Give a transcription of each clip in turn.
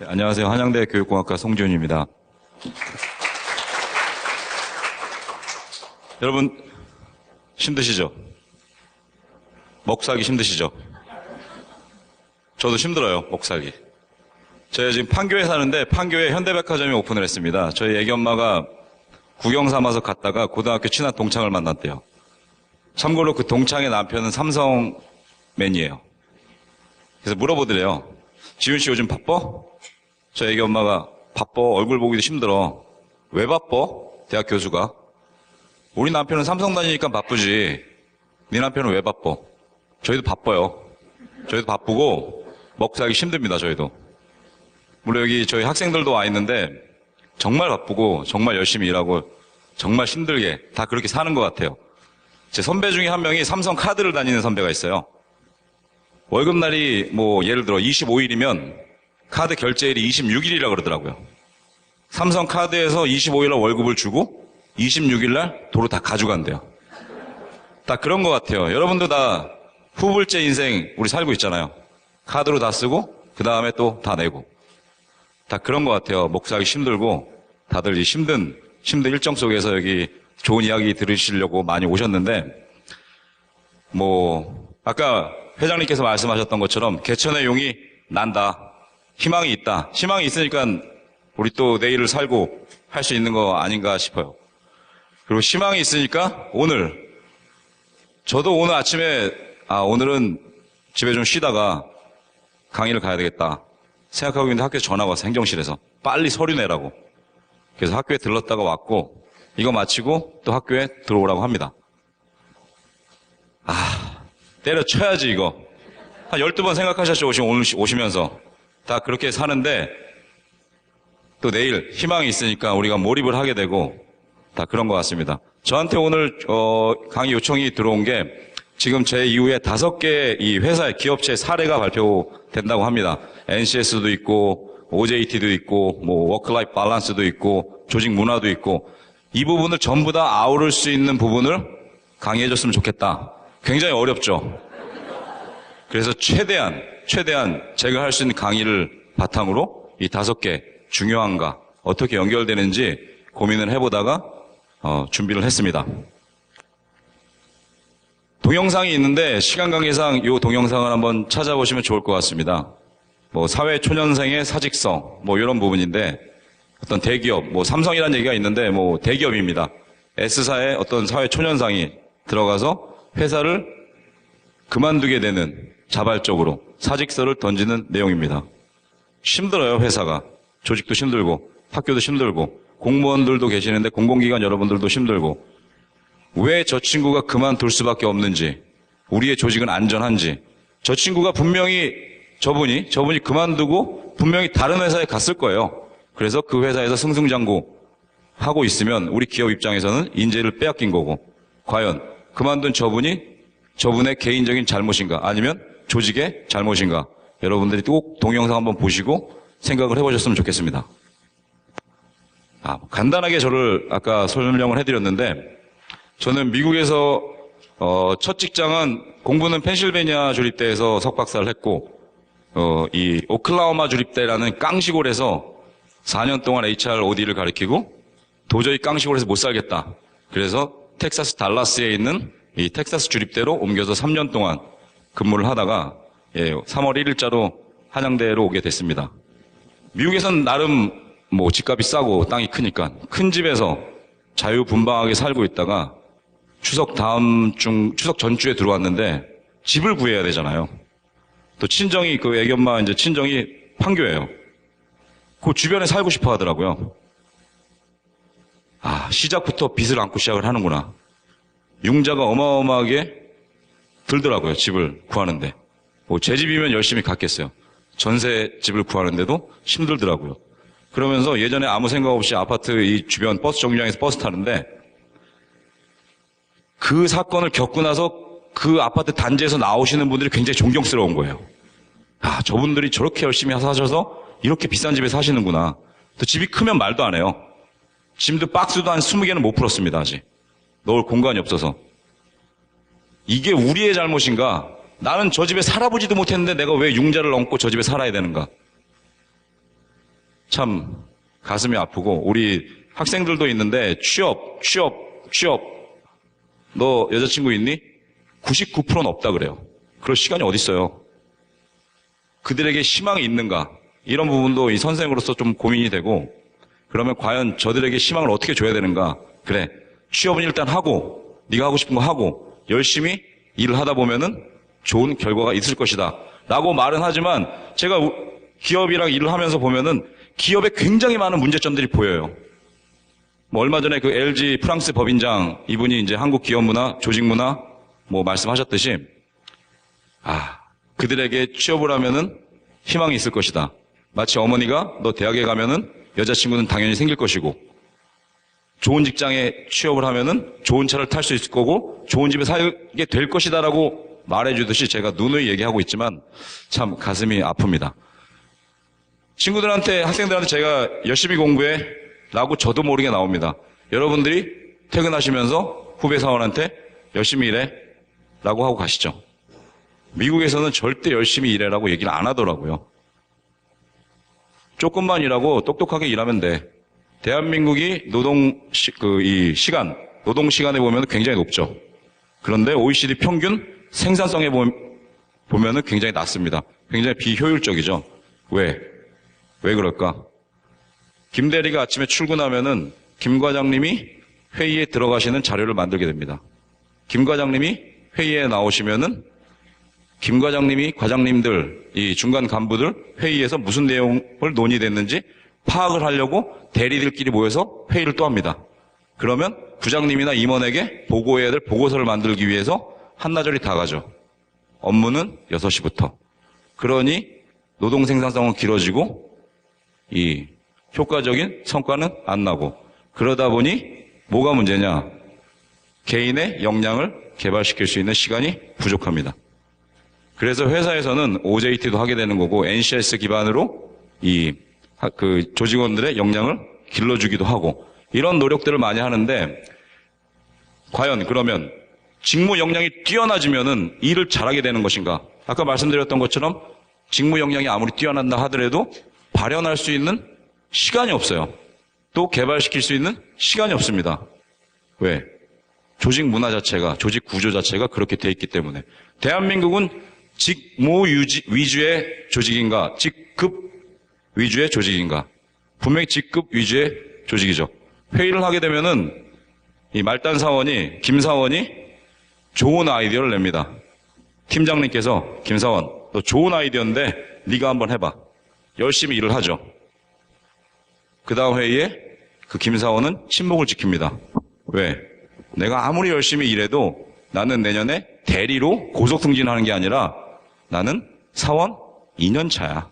네, 안녕하세요. 한양대 교육공학과 송지훈입니다. 여러분, 힘드시죠? 먹살기 힘드시죠? 저도 힘들어요, 먹살기. 제가 지금 판교에 사는데 판교에 현대백화점이 오픈을 했습니다. 저희 애기 엄마가 구경 삼아서 갔다가 고등학교 친한 동창을 만났대요. 참고로 그 동창의 남편은 삼성맨이에요. 그래서 물어보더래요. 지훈 씨 요즘 바빠? 저 애기 엄마가 바빠. 얼굴 보기도 힘들어. 왜 바빠? 대학 교수가. 우리 남편은 삼성 다니니까 바쁘지. 네 남편은 왜 바빠? 저희도 바빠요. 저희도 바쁘고 먹살기 힘듭니다. 저희도. 물론 여기 저희 학생들도 와 있는데 정말 바쁘고 정말 열심히 일하고 정말 힘들게 다 그렇게 사는 것 같아요. 제 선배 중에 한 명이 삼성 카드를 다니는 선배가 있어요. 월급날이 예를 들어 25일이면 카드 결제일이 26일이라고 그러더라고요. 삼성 카드에서 25일날 월급을 주고 26일날 도로 다 가져간대요. 다 그런 것 같아요. 여러분도 다 후불제 인생 우리 살고 있잖아요. 카드로 다 쓰고 그 다음에 또 다 내고 다 그런 것 같아요. 목사하기 힘들고 다들 힘든 일정 속에서 여기 좋은 이야기 들으시려고 많이 오셨는데 아까 회장님께서 말씀하셨던 것처럼 개천의 용이 난다. 희망이 있다. 희망이 있으니까 우리 또 내일을 살고 할 수 있는 거 아닌가 싶어요. 그리고 희망이 있으니까 저도 오늘 아침에 오늘은 집에 좀 쉬다가 강의를 가야 되겠다 생각하고 있는데 학교에 전화가 왔어. 행정실에서 빨리 서류 내라고. 그래서 학교에 들렀다가 왔고 이거 마치고 또 학교에 들어오라고 합니다. 때려쳐야지 이거. 한 12번 생각하셨죠. 오늘 오시면서. 다 그렇게 사는데 또 내일 희망이 있으니까 우리가 몰입을 하게 되고 다 그런 것 같습니다. 저한테 오늘 강의 요청이 들어온 게 지금 제 이후에 5개 이 회사의 기업체 사례가 발표된다고 합니다. NCS도 있고 OJT도 있고 워크라이프 밸런스도 있고 조직 문화도 있고 이 부분을 전부 다 아우를 수 있는 부분을 강의해 줬으면 좋겠다. 굉장히 어렵죠. 그래서 최대한 제가 할 수 있는 강의를 바탕으로 이 5개 중요한가 어떻게 연결되는지 고민을 해보다가 준비를 했습니다. 동영상이 있는데 시간 관계상 이 동영상을 한번 찾아보시면 좋을 것 같습니다. 사회 초년생의 사직성 이런 부분인데 어떤 대기업 삼성이라는 얘기가 있는데 대기업입니다. S사의 어떤 사회 초년생이 들어가서 회사를 그만두게 되는 자발적으로 사직서를 던지는 내용입니다. 힘들어요. 회사가. 조직도 힘들고 학교도 힘들고 공무원들도 계시는데 공공기관 여러분들도 힘들고 왜 저 친구가 그만둘 수밖에 없는지 우리의 조직은 안전한지 저 친구가 분명히 저분이 그만두고 분명히 다른 회사에 갔을 거예요. 그래서 그 회사에서 승승장구 하고 있으면 우리 기업 입장에서는 인재를 빼앗긴 거고 과연 그만둔 저분의 개인적인 잘못인가 아니면 조직의 잘못인가 여러분들이 꼭 동영상 한번 보시고 생각을 해보셨으면 좋겠습니다. 간단하게 저를 아까 설명을 해드렸는데 저는 미국에서 첫 직장은 공부는 펜실베니아 주립대에서 석박사를 했고 이 오클라호마 주립대라는 깡시골에서 4년 동안 HR OD를 가르치고 도저히 깡시골에서 못 살겠다. 그래서 텍사스 달라스에 있는 이 텍사스 주립대로 옮겨서 3년 동안 근무를 하다가 3월 1일자로 한양대로 오게 됐습니다. 미국에서는 나름 집값이 싸고 땅이 크니까 큰 집에서 자유분방하게 살고 있다가 추석 전주에 들어왔는데 집을 구해야 되잖아요. 또 친정이 애기 엄마 친정이 판교예요. 그 주변에 살고 싶어 하더라고요. 시작부터 빚을 안고 시작을 하는구나. 융자가 어마어마하게 들더라고요. 집을 구하는데. 제 집이면 열심히 갔겠어요. 전세 집을 구하는데도 힘들더라고요. 그러면서 예전에 아무 생각 없이 아파트 이 주변 버스 정류장에서 버스 타는데 그 사건을 겪고 나서 그 아파트 단지에서 나오시는 분들이 굉장히 존경스러운 거예요. 저분들이 저렇게 열심히 사셔서 이렇게 비싼 집에 사시는구나. 또 집이 크면 말도 안 해요. 짐도 박스도 한 20개는 못 풀었습니다. 아직. 넣을 공간이 없어서. 이게 우리의 잘못인가? 나는 저 집에 살아보지도 못했는데 내가 왜 융자를 얹고 저 집에 살아야 되는가? 참 가슴이 아프고 우리 학생들도 있는데 취업. 너 여자친구 있니? 99%는 없다 그래요. 그럴 시간이 어디 있어요? 그들에게 희망이 있는가? 이런 부분도 이 선생으로서 좀 고민이 되고 그러면 과연 저들에게 희망을 어떻게 줘야 되는가? 그래, 취업은 일단 하고 네가 하고 싶은 거 하고 열심히 일을 하다 보면은 좋은 결과가 있을 것이다 라고 말은 하지만 제가 기업이랑 일을 하면서 보면은 기업에 굉장히 많은 문제점들이 보여요. 뭐 얼마 전에 그 LG 프랑스 법인장 이분이 이제 한국 기업 문화, 조직 문화 뭐 말씀하셨듯이 그들에게 취업을 하면은 희망이 있을 것이다. 마치 어머니가 너 대학에 가면은 여자친구는 당연히 생길 것이고 좋은 직장에 취업을 하면은 좋은 차를 탈 수 있을 거고 좋은 집에 살게 될 것이다라고 말해주듯이 제가 누누이 얘기하고 있지만 참 가슴이 아픕니다. 친구들한테, 학생들한테 제가 열심히 공부해 라고 저도 모르게 나옵니다. 여러분들이 퇴근하시면서 후배 사원한테 열심히 일해 라고 하고 가시죠. 미국에서는 절대 열심히 일해라고 얘기를 안 하더라고요. 조금만 일하고 똑똑하게 일하면 돼. 대한민국이 노동 시간에 보면 굉장히 높죠. 그런데 OECD 평균 생산성에 보면은 굉장히 낮습니다. 굉장히 비효율적이죠. 왜 그럴까? 김 대리가 아침에 출근하면은 김 과장님이 회의에 들어가시는 자료를 만들게 됩니다. 김 과장님이 회의에 나오시면은 김 과장님이 과장님들, 이 중간 간부들 회의에서 무슨 내용을 논의됐는지 파악을 하려고 대리들끼리 모여서 회의를 또 합니다. 그러면 부장님이나 임원에게 보고해야 될 보고서를 만들기 위해서 한나절이 다 가죠. 업무는 6시부터. 그러니 노동 생산성은 길어지고 이 효과적인 성과는 안 나고 그러다 보니 뭐가 문제냐? 개인의 역량을 개발시킬 수 있는 시간이 부족합니다. 그래서 회사에서는 OJT도 하게 되는 거고 NCS 기반으로 그 조직원들의 역량을 길러주기도 하고 이런 노력들을 많이 하는데 과연 그러면 직무 역량이 뛰어나지면은 일을 잘하게 되는 것인가? 아까 말씀드렸던 것처럼 직무 역량이 아무리 뛰어난다 하더라도 발현할 수 있는 시간이 없어요. 또 개발시킬 수 있는 시간이 없습니다. 왜? 조직 문화 자체가, 조직 구조 자체가 그렇게 돼 있기 때문에. 대한민국은 직무 위주의 조직인가? 직급 위주의 조직인가? 분명히 직급 위주의 조직이죠. 회의를 하게 되면은 이 말단 사원이, 김 사원이 좋은 아이디어를 냅니다. 팀장님께서 김 사원, 너 좋은 아이디어인데 네가 한번 해봐. 열심히 일을 하죠. 그 다음 회의에 그 김 사원은 침묵을 지킵니다. 왜? 내가 아무리 열심히 일해도 나는 내년에 대리로 고속 승진하는 게 아니라 나는 사원 2년 차야.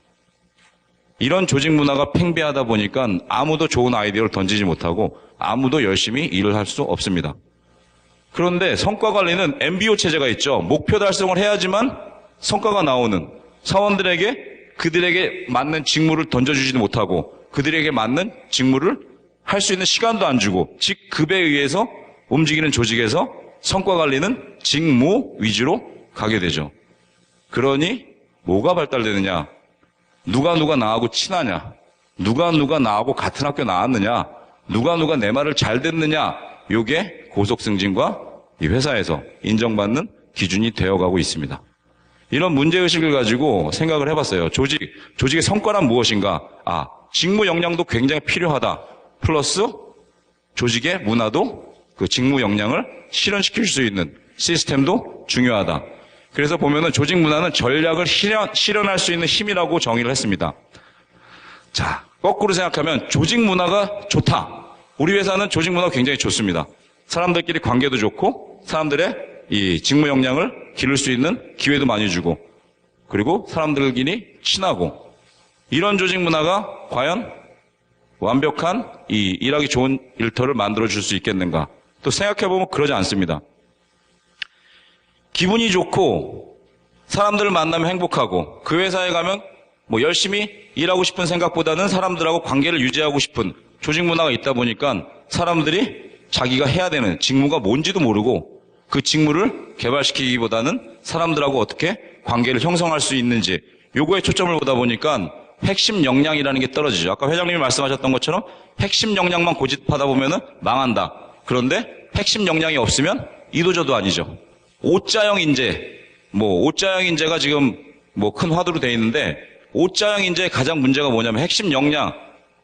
이런 조직 문화가 팽배하다 보니까 아무도 좋은 아이디어를 던지지 못하고 아무도 열심히 일을 할 수 없습니다. 그런데 성과 관리는 MBO 체제가 있죠. 목표 달성을 해야지만 성과가 나오는 사원들에게 그들에게 맞는 직무를 던져주지도 못하고 그들에게 맞는 직무를 할 수 있는 시간도 안 주고 직급에 의해서 움직이는 조직에서 성과 관리는 직무 위주로 가게 되죠. 그러니 뭐가 발달되느냐? 누가 나하고 친하냐? 누가 나하고 같은 학교 나왔느냐? 누가 내 말을 잘 듣느냐? 요게 고속승진과 이 회사에서 인정받는 기준이 되어가고 있습니다. 이런 문제의식을 가지고 생각을 해봤어요. 조직의 성과란 무엇인가? 직무 역량도 굉장히 필요하다. 플러스 조직의 문화도 그 직무 역량을 실현시킬 수 있는 시스템도 중요하다. 그래서 보면은 조직 문화는 전략을 실현할 수 있는 힘이라고 정의를 했습니다. 자, 거꾸로 생각하면 조직 문화가 좋다. 우리 회사는 조직 문화가 굉장히 좋습니다. 사람들끼리 관계도 좋고 사람들의 이 직무 역량을 기를 수 있는 기회도 많이 주고 그리고 사람들끼리 친하고 이런 조직 문화가 과연 완벽한 이 일하기 좋은 일터를 만들어줄 수 있겠는가? 또 생각해보면 그러지 않습니다. 기분이 좋고 사람들을 만나면 행복하고 그 회사에 가면 뭐 열심히 일하고 싶은 생각보다는 사람들하고 관계를 유지하고 싶은 조직 문화가 있다 보니까 사람들이 자기가 해야 되는 직무가 뭔지도 모르고 그 직무를 개발시키기보다는 사람들하고 어떻게 관계를 형성할 수 있는지 요거에 초점을 보다 보니까 핵심 역량이라는 게 떨어지죠. 아까 회장님이 말씀하셨던 것처럼 핵심 역량만 고집하다 보면은 망한다. 그런데 핵심 역량이 없으면 이도저도 아니죠. 오자형 인재, 오자형 인재가 지금 큰 화두로 돼 있는데, 오자형 인재의 가장 문제가 뭐냐면 핵심 역량,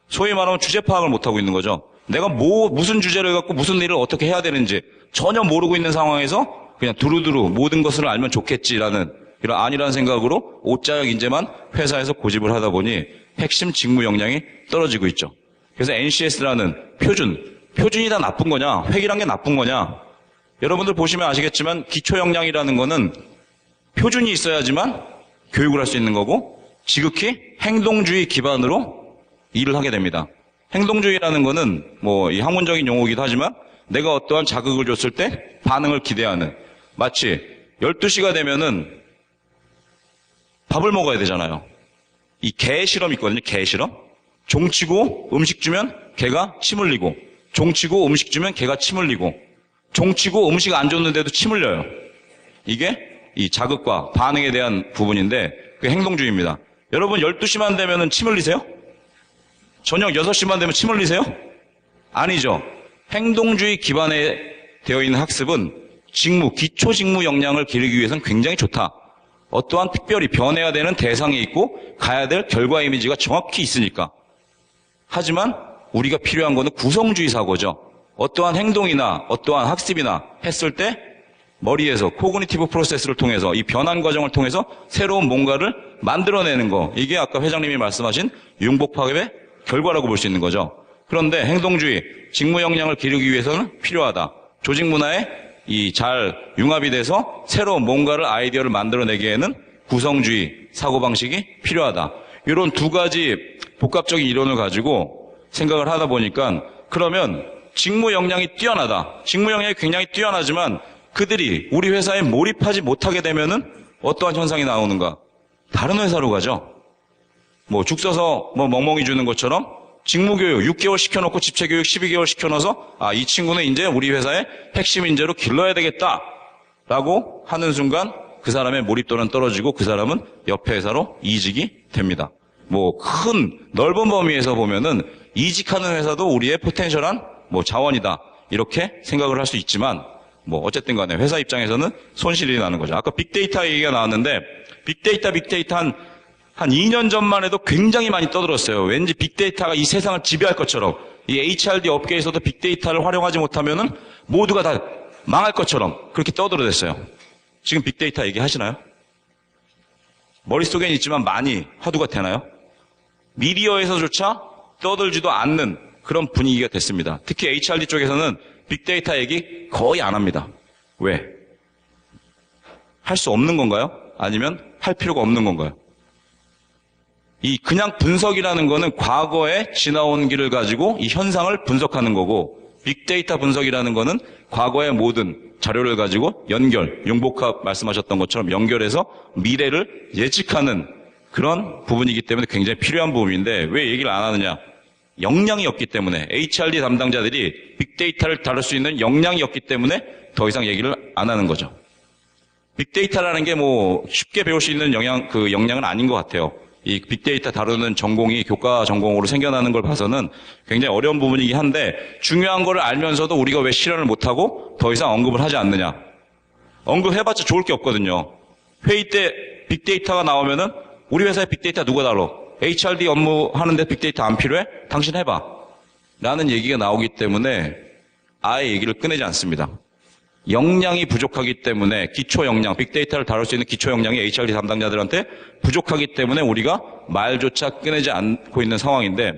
소위 말하면 주제 파악을 못하고 있는 거죠. 내가 무슨 주제를 갖고 무슨 일을 어떻게 해야 되는지 전혀 모르고 있는 상황에서 그냥 두루두루 모든 것을 알면 좋겠지라는 이런 안일한 생각으로 오자형 인재만 회사에서 고집을 하다 보니 핵심 직무 역량이 떨어지고 있죠. 그래서 NCS라는 표준이 다 나쁜 거냐, 획일한 게 나쁜 거냐. 여러분들 보시면 아시겠지만 기초 역량이라는 거는 표준이 있어야지만 교육을 할 수 있는 거고, 지극히 행동주의 기반으로 일을 하게 됩니다. 행동주의라는 거는 이 학문적인 용어이기도 하지만 내가 어떠한 자극을 줬을 때 반응을 기대하는, 마치 12시가 되면은 밥을 먹어야 되잖아요. 이 개 실험 있거든요. 개 실험. 종치고 음식 주면 개가 침 흘리고, 종치고 음식 주면 개가 침 흘리고, 종치고 음식 안 줬는데도 침 흘려요. 이게 이 자극과 반응에 대한 부분인데 그게 행동주의입니다. 여러분 12시만 되면은 침 흘리세요? 저녁 6시만 되면 침 흘리세요? 아니죠. 행동주의 기반에 되어 있는 학습은 기초 직무 역량을 기르기 위해서는 굉장히 좋다. 어떠한 특별히 변해야 되는 대상이 있고 가야 될 결과 이미지가 정확히 있으니까. 하지만 우리가 필요한 거는 구성주의 사고죠. 어떠한 행동이나 어떠한 학습이나 했을 때 머리에서 코그니티브 프로세스를 통해서 이 변환 과정을 통해서 새로운 뭔가를 만들어내는 거. 이게 아까 회장님이 말씀하신 융복합의 결과라고 볼 수 있는 거죠. 그런데 행동주의, 직무 역량을 기르기 위해서는 필요하다. 조직 문화에 잘 융합이 돼서 새로운 뭔가를 아이디어를 만들어내기에는 구성주의 사고방식이 필요하다. 이런 두 가지 복합적인 이론을 가지고 생각을 하다 보니까 그러면 직무 역량이 뛰어나다. 직무 역량이 굉장히 뛰어나지만 그들이 우리 회사에 몰입하지 못하게 되면은 어떠한 현상이 나오는가? 다른 회사로 가죠. 죽 써서 멍멍이 주는 것처럼 직무교육 6개월 시켜놓고 집체교육 12개월 시켜놔서 이 친구는 이제 우리 회사의 핵심 인재로 길러야 되겠다라고 하는 순간 그 사람의 몰입도는 떨어지고 그 사람은 옆에 회사로 이직이 됩니다. 큰 넓은 범위에서 보면은 이직하는 회사도 우리의 포텐셜한 자원이다. 이렇게 생각을 할 수 있지만 어쨌든 간에 회사 입장에서는 손실이 나는 거죠. 아까 빅데이터 얘기가 나왔는데 빅데이터 한 2년 전만 해도 굉장히 많이 떠들었어요. 왠지 빅데이터가 이 세상을 지배할 것처럼, 이 HRD 업계에서도 빅데이터를 활용하지 못하면은 모두가 다 망할 것처럼 그렇게 떠들어댔어요. 지금 빅데이터 얘기하시나요? 머릿속엔 있지만 많이 화두가 되나요? 미디어에서조차 떠들지도 않는 그런 분위기가 됐습니다. 특히 HRD 쪽에서는 빅데이터 얘기 거의 안 합니다. 왜? 할 수 없는 건가요? 아니면 할 필요가 없는 건가요? 이 그냥 분석이라는 거는 과거에 지나온 길을 가지고 이 현상을 분석하는 거고, 빅데이터 분석이라는 거는 과거의 모든 자료를 가지고 융복합 말씀하셨던 것처럼 연결해서 미래를 예측하는 그런 부분이기 때문에 굉장히 필요한 부분인데 왜 얘기를 안 하느냐? 역량이 없기 때문에, HRD 담당자들이 빅데이터를 다룰 수 있는 역량이 없기 때문에 더 이상 얘기를 안 하는 거죠. 빅데이터라는 게 쉽게 배울 수 있는 역량은 아닌 것 같아요. 이 빅데이터 다루는 전공이 교과 전공으로 생겨나는 걸 봐서는 굉장히 어려운 부분이긴 한데, 중요한 거를 알면서도 우리가 왜 실현을 못하고 더 이상 언급을 하지 않느냐. 언급해봤자 좋을 게 없거든요. 회의 때 빅데이터가 나오면은 우리 회사에 빅데이터 누가 다뤄? HRD 업무 하는데 빅데이터 안 필요해? 당신 해봐. 라는 얘기가 나오기 때문에 아예 얘기를 꺼내지 않습니다. 역량이 부족하기 때문에 기초 역량, 빅데이터를 다룰 수 있는 기초 역량이 HRD 담당자들한테 부족하기 때문에 우리가 말조차 꺼내지 않고 있는 상황인데,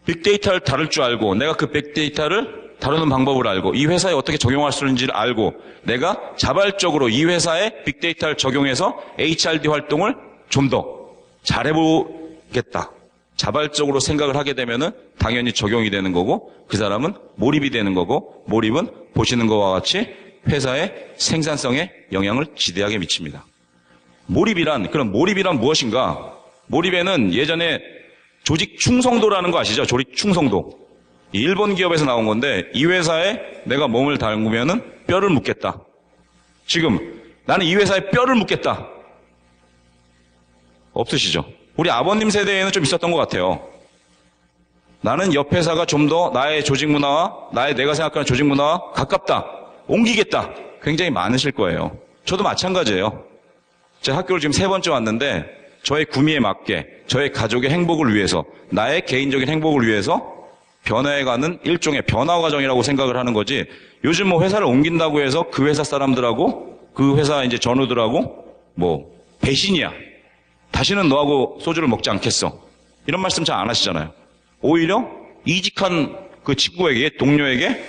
빅데이터를 다룰 줄 알고 내가 그 빅데이터를 다루는 방법을 알고 이 회사에 어떻게 적용할 수 있는지를 알고 내가 자발적으로 이 회사에 빅데이터를 적용해서 HRD 활동을 좀 더 잘해보겠다. 자발적으로 생각을 하게 되면은 당연히 적용이 되는 거고 그 사람은 몰입이 되는 거고, 몰입은 보시는 것과 같이 회사의 생산성에 영향을 지대하게 미칩니다. 그럼 몰입이란 무엇인가? 몰입에는 예전에 조직 충성도라는 거 아시죠? 조직 충성도. 일본 기업에서 나온 건데 이 회사에 내가 몸을 담그면은 뼈를 묻겠다. 지금 나는 이 회사에 뼈를 묻겠다. 없으시죠? 우리 아버님 세대에는 좀 있었던 것 같아요. 나는 옆 회사가 좀 더 나의 조직 문화와 내가 생각하는 조직 문화와 가깝다. 옮기겠다. 굉장히 많으실 거예요. 저도 마찬가지예요. 제가 학교를 지금 3번째 왔는데 저의 구미에 맞게 저의 가족의 행복을 위해서 나의 개인적인 행복을 위해서 변해가는 일종의 변화 과정이라고 생각을 하는 거지. 요즘 뭐 회사를 옮긴다고 해서 그 회사 사람들하고 그 회사 이제 전우들하고 뭐 배신이야. 다시는 너하고 소주를 먹지 않겠어. 이런 말씀 잘 안 하시잖아요. 오히려 이직한 그 친구에게, 동료에게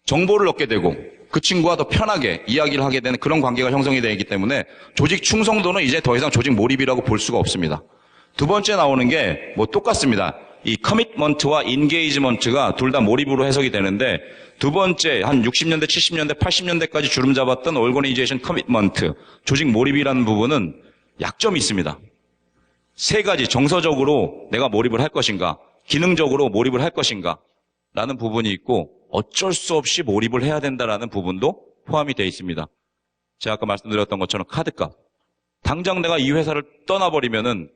정보를 얻게 되고 그 친구와 더 편하게 이야기를 하게 되는 그런 관계가 형성이 되기 때문에 조직 충성도는 이제 더 이상 조직 몰입이라고 볼 수가 없습니다. 두 번째 나오는 게 뭐 똑같습니다. 이 커미트먼트와 인게이지먼트가 둘 다 몰입으로 해석이 되는데 두 번째 한 60년대, 70년대, 80년대까지 주름 잡았던 오거니제이션 커미트먼트, 조직 몰입이라는 부분은 약점이 있습니다. 3가지 정서적으로 내가 몰입을 할 것인가, 기능적으로 몰입을 할 것인가 라는 부분이 있고 어쩔 수 없이 몰입을 해야 된다라는 부분도 포함이 되어 있습니다. 제가 아까 말씀드렸던 것처럼 카드값. 당장 내가 이 회사를 떠나버리면은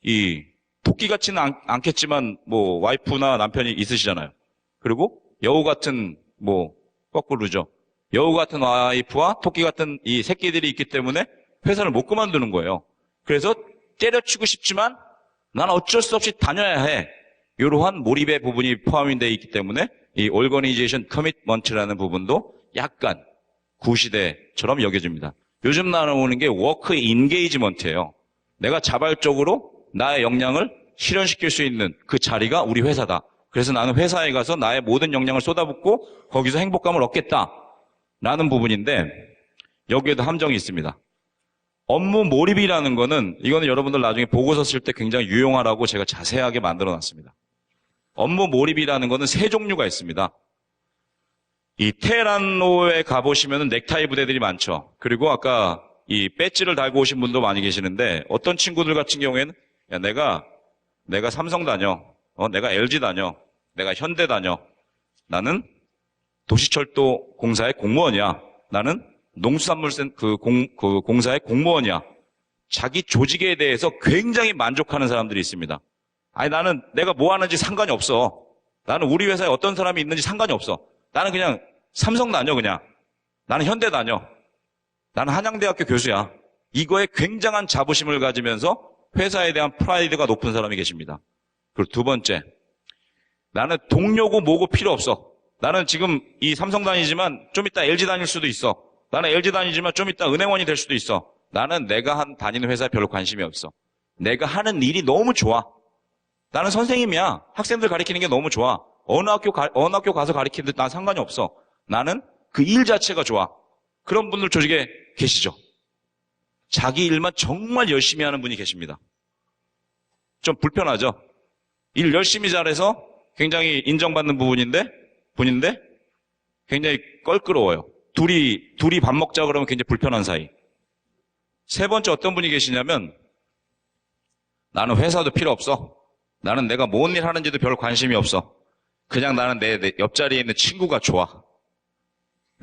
이 토끼 같지는 않겠지만 뭐 와이프나 남편이 있으시잖아요. 그리고 여우 같은 뭐 거꾸로죠. 여우 같은 와이프와 토끼 같은 이 새끼들이 있기 때문에 회사를 못 그만두는 거예요. 그래서 때려치고 싶지만 난 어쩔 수 없이 다녀야 해. 이러한 몰입의 부분이 포함이 되어 있기 때문에 이 Organization Commitment라는 부분도 약간 구시대처럼 여겨집니다. 요즘 나오는 게 Work Engagement예요. 내가 자발적으로 나의 역량을 실현시킬 수 있는 그 자리가 우리 회사다. 그래서 나는 회사에 가서 나의 모든 역량을 쏟아붓고 거기서 행복감을 얻겠다라는 부분인데 여기에도 함정이 있습니다. 업무 몰입이라는 거는 이거는 여러분들 나중에 보고서 쓸 때 굉장히 유용하라고 제가 자세하게 만들어놨습니다. 업무 몰입이라는 거는 3종류가 있습니다. 이 테헤란로에 가보시면 넥타이 부대들이 많죠. 그리고 아까 이 배지를 달고 오신 분도 많이 계시는데 어떤 친구들 같은 경우에는 야, 내가 삼성 다녀. 내가 LG 다녀. 내가 현대 다녀. 나는 도시철도 공사의 공무원이야. 나는 농수산물 공사의 공무원이야. 자기 조직에 대해서 굉장히 만족하는 사람들이 있습니다. 아니, 나는 내가 뭐 하는지 상관이 없어. 나는 우리 회사에 어떤 사람이 있는지 상관이 없어. 나는 그냥 삼성 다녀, 그냥. 나는 현대 다녀. 나는 한양대학교 교수야. 이거에 굉장한 자부심을 가지면서 회사에 대한 프라이드가 높은 사람이 계십니다. 그리고 두 번째, 나는 동료고 뭐고 필요 없어. 나는 지금 이 삼성 다니지만 좀 이따 LG 다닐 수도 있어. 나는 LG 다니지만 좀 이따 은행원이 될 수도 있어. 나는 내가 다니는 회사에 별로 관심이 없어. 내가 하는 일이 너무 좋아. 나는 선생님이야. 학생들 가르치는 게 너무 좋아. 어느 학교 가서 가르치든 난 상관이 없어. 나는 그 일 자체가 좋아. 그런 분들 조직에 계시죠. 자기 일만 정말 열심히 하는 분이 계십니다. 좀 불편하죠? 일 열심히 잘해서 굉장히 인정받는 분인데 굉장히 껄끄러워요. 둘이 밥 먹자 그러면 굉장히 불편한 사이. 3번째 어떤 분이 계시냐면 나는 회사도 필요 없어. 나는 내가 뭔 일 하는지도 별 관심이 없어. 그냥 나는 내 옆자리에 있는 친구가 좋아.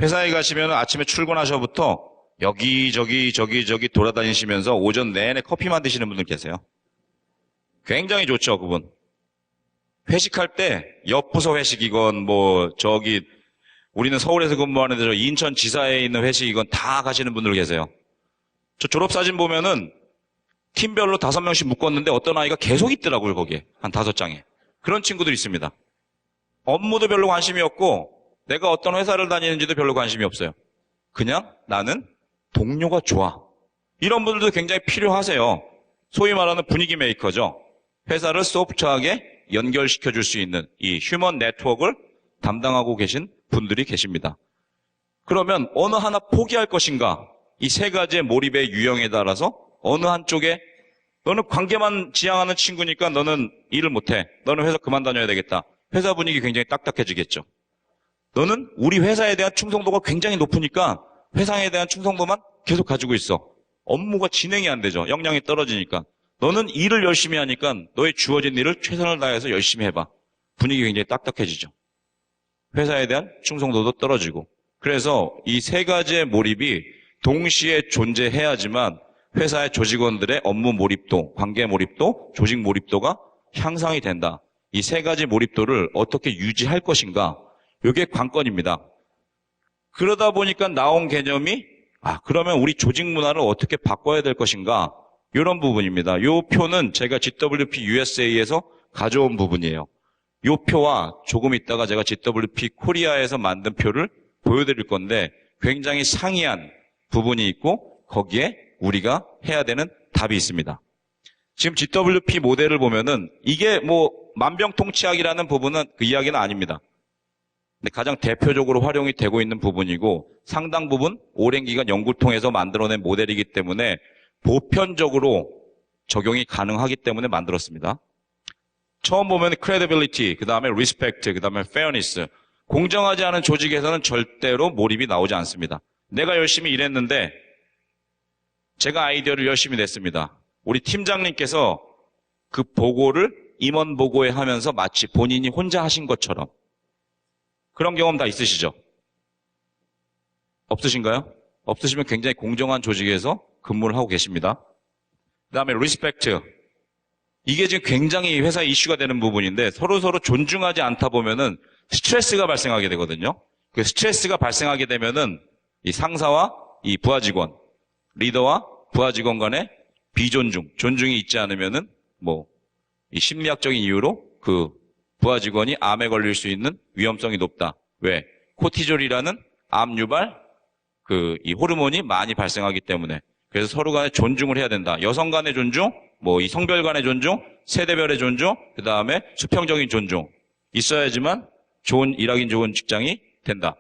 회사에 가시면 아침에 출근하셔부터 여기저기 돌아다니시면서 오전 내내 커피만 드시는 분들 계세요. 굉장히 좋죠, 그분. 회식할 때 옆부서 회식이건 우리는 서울에서 근무하는데 저 인천 지사에 있는 회식이건 다 가시는 분들 계세요. 저 졸업사진 보면은 팀별로 5명씩 묶었는데 어떤 아이가 계속 있더라고요, 거기에. 한 5장에. 그런 친구들이 있습니다. 업무도 별로 관심이 없고 내가 어떤 회사를 다니는지도 별로 관심이 없어요. 그냥 나는 동료가 좋아. 이런 분들도 굉장히 필요하세요. 소위 말하는 분위기 메이커죠. 회사를 소프트하게 연결시켜줄 수 있는 이 휴먼 네트워크를 담당하고 계신 분들이 계십니다. 그러면 어느 하나 포기할 것인가? 이 3가지의 몰입의 유형에 따라서 어느 한쪽에 너는 관계만 지향하는 친구니까 너는 일을 못해. 너는 회사 그만 다녀야 되겠다. 회사 분위기 굉장히 딱딱해지겠죠. 너는 우리 회사에 대한 충성도가 굉장히 높으니까 회사에 대한 충성도만 계속 가지고 있어. 업무가 진행이 안 되죠. 역량이 떨어지니까. 너는 일을 열심히 하니까 너의 주어진 일을 최선을 다해서 열심히 해봐. 분위기 굉장히 딱딱해지죠. 회사에 대한 충성도도 떨어지고. 그래서 이 3가지의 몰입이 동시에 존재해야지만 회사의 조직원들의 업무 몰입도, 관계 몰입도, 조직 몰입도가 향상이 된다. 이 세 가지 몰입도를 어떻게 유지할 것인가? 이게 관건입니다. 그러다 보니까 나온 개념이 그러면 우리 조직 문화를 어떻게 바꿔야 될 것인가? 이런 부분입니다. 이 표는 제가 GWP USA에서 가져온 부분이에요. 이 표와 조금 있다가 제가 GWP 코리아에서 만든 표를 보여드릴 건데 굉장히 상이한 부분이 있고 거기에 우리가 해야 되는 답이 있습니다. 지금 GWP 모델을 보면은 이게 만병통치약이라는 부분은 그 이야기는 아닙니다. 근데 가장 대표적으로 활용이 되고 있는 부분이고 상당 부분 오랜 기간 연구를 통해서 만들어낸 모델이기 때문에 보편적으로 적용이 가능하기 때문에 만들었습니다. 처음 보면 credibility, 그 다음에 respect, 그 다음에 fairness. 공정하지 않은 조직에서는 절대로 몰입이 나오지 않습니다. 내가 열심히 일했는데 제가 아이디어를 열심히 냈습니다. 우리 팀장님께서 그 보고를 임원 보고회 하면서 마치 본인이 혼자 하신 것처럼 그런 경험 다 있으시죠? 없으신가요? 없으시면 굉장히 공정한 조직에서 근무를 하고 계십니다. 그 다음에 리스펙트. 이게 지금 굉장히 회사 이슈가 되는 부분인데 서로 존중하지 않다 보면은 스트레스가 발생하게 되거든요. 그 스트레스가 발생하게 되면은 이 상사와 이 부하 직원, 리더와 부하 직원 간의 비존중, 존중이 있지 않으면은 이 심리학적인 이유로 그 부하 직원이 암에 걸릴 수 있는 위험성이 높다. 왜? 코티졸이라는 암 유발 이 호르몬이 많이 발생하기 때문에. 그래서 서로 간에 존중을 해야 된다. 여성 간의 존중, 이 성별 간의 존중, 세대별의 존중, 그 다음에 수평적인 존중. 있어야지만 일하기 좋은 직장이 된다.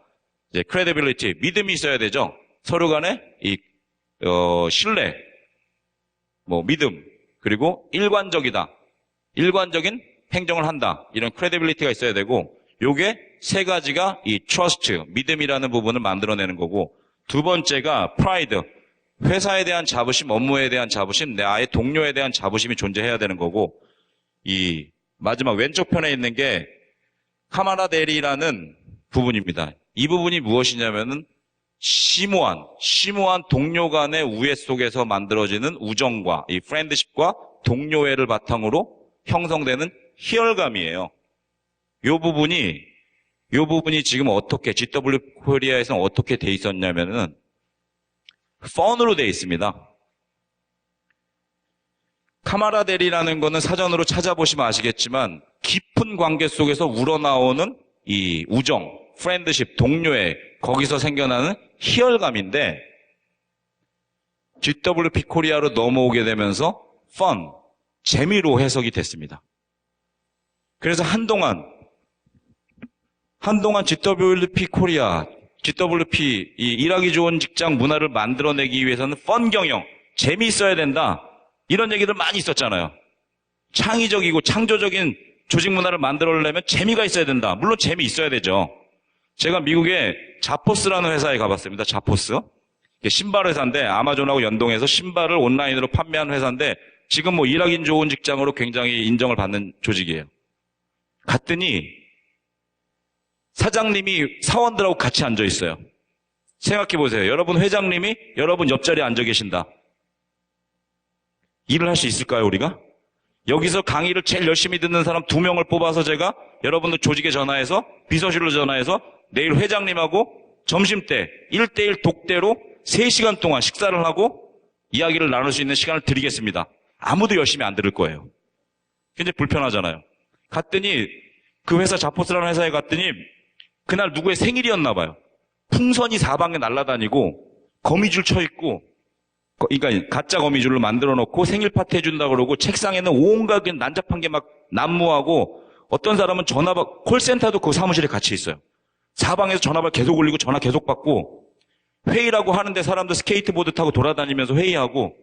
이제 credibility, 믿음이 있어야 되죠. 서로 간에 신뢰, 믿음, 그리고 일관적이다. 일관적인 행정을 한다. 이런 credibility가 있어야 되고, 요게 세 가지가 이 trust, 믿음이라는 부분을 만들어내는 거고, 두 번째가 pride, 회사에 대한 자부심, 업무에 대한 자부심, 나의 동료에 대한 자부심이 존재해야 되는 거고, 이 마지막 왼쪽 편에 있는 게 카마라데리라는 부분입니다. 이 부분이 무엇이냐면은 심오한 동료 간의 우애 속에서 만들어지는 우정과 이 프렌드십과 동료애를 바탕으로 형성되는 희열감이에요. 이 부분이 지금 어떻게 GW 코리아에서는 어떻게 돼 있었냐면은 펀으로 돼 있습니다. 카마라데리라는 거는 사전으로 찾아보시면 아시겠지만 깊은 관계 속에서 우러나오는 이 우정, 프렌드십, 동료애 거기서 생겨나는 희열감인데 GWP 코리아로 넘어오게 되면서 fun, 재미로 해석이 됐습니다. 그래서 한동안 GWP 코리아, GWP 이 일하기 좋은 직장 문화를 만들어내기 위해서는 fun 경영, 재미있어야 된다. 이런 얘기들 많이 있었잖아요. 창의적이고 창조적인 조직 문화를 만들어내려면 재미가 있어야 된다. 물론 재미 있어야 되죠. 제가 미국에 자포스라는 회사에 가봤습니다. 자포스. 신발 회사인데 아마존하고 연동해서 신발을 온라인으로 판매하는 회사인데 지금 일하기 좋은 직장으로 굉장히 인정을 받는 조직이에요. 갔더니 사장님이 사원들하고 같이 앉아 있어요. 생각해 보세요. 여러분 회장님이 여러분 옆자리에 앉아 계신다. 일을 할 수 있을까요, 우리가? 여기서 강의를 제일 열심히 듣는 사람 2명을 뽑아서 제가 여러분들 조직에 전화해서 비서실로 전화해서 내일 회장님하고 점심때 1대1 독대로 3시간 동안 식사를 하고 이야기를 나눌 수 있는 시간을 드리겠습니다. 아무도 열심히 안 들을 거예요. 굉장히 불편하잖아요. 갔더니 그 회사 자포스라는 회사에 갔더니 그날 누구의 생일이었나 봐요. 풍선이 사방에 날아다니고 거미줄 쳐 있고 그러니까 가짜 거미줄로 만들어 놓고 생일 파티 해준다 그러고 책상에는 온갖 난잡한 게 막 난무하고 어떤 사람은 콜센터도 그 사무실에 같이 있어요. 사방에서 전화받 계속 울리고 전화 계속 받고 회의라고 하는데 사람들 스케이트보드 타고 돌아다니면서 회의하고